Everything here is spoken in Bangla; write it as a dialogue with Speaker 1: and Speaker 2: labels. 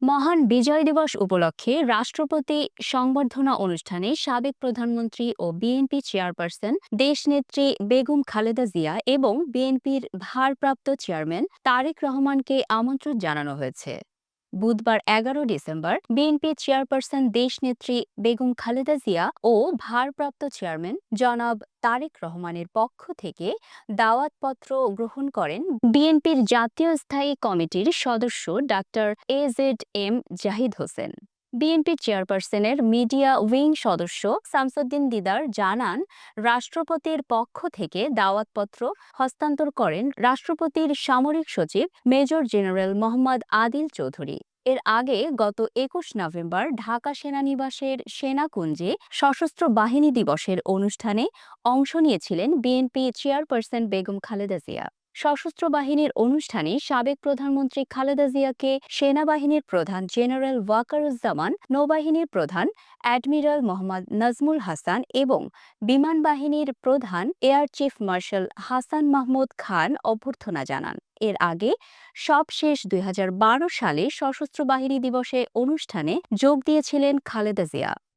Speaker 1: মহান বিজয় দিবস উপলক্ষে রাষ্ট্রপতি সংবর্ধনা অনুষ্ঠানে সাবেক প্রধানমন্ত্রী ও বিএনপি চেয়ারপারসন দেশনেত্রী বেগম খালেদা জিয়া এবং বিএনপির ভারপ্রাপ্ত চেয়ারম্যান তারেক রহমানকে আমন্ত্রণ জানানো হয়েছে। বুধবার ১১ ডিসেম্বর বিএনপি চেয়ারপারসন দেশনেত্রী বেগম খালেদা জিয়া ও ভারপ্রাপ্ত চেয়ারম্যান জনাব তারেক রহমানের পক্ষ থেকে দাওয়াতপত্র গ্রহণ করেন বিএনপির জাতীয় স্থায়ী কমিটির সদস্য doctor A Z Zahid Hossain. BNP চেয়ারপারসনের মিডিয়া উইং সদস্য শামসুদ্দিন দিদার জানান, রাষ্ট্রপতির পক্ষ থেকে দাওয়াতপত্র হস্তান্তর করেন রাষ্ট্রপতির সামরিক সচিব মেজর জেনারেল মোহাম্মদ আদিল চৌধুরী। এর আগে গত ২১ নভেম্বর ঢাকা সেনানিবাসের সেনাকুঞ্জে সশস্ত্র বাহিনী দিবসের অনুষ্ঠানে অংশ নিয়েছিলেন বিএনপি চেয়ারপারসন বেগম খালেদা জিয়া। সশস্ত্র বাহিনীর অনুষ্ঠানে সাবেক প্রধানমন্ত্রী খালেদা জিয়াকে সেনাবাহিনীর প্রধান জেনারেল ওয়াকারুজ্জামান, নৌবাহিনীর প্রধান অ্যাডমিরাল মোহাম্মদ নাজমুল হাসান এবং বিমান বাহিনীর প্রধান air chief marshal Hasan Mahmud Khan অভ্যর্থনা জানান। এর আগে সবশেষ ২০১২ সালে সশস্ত্র বাহিনী দিবসে অনুষ্ঠানে যোগ দিয়েছিলেন খালেদা জিয়া।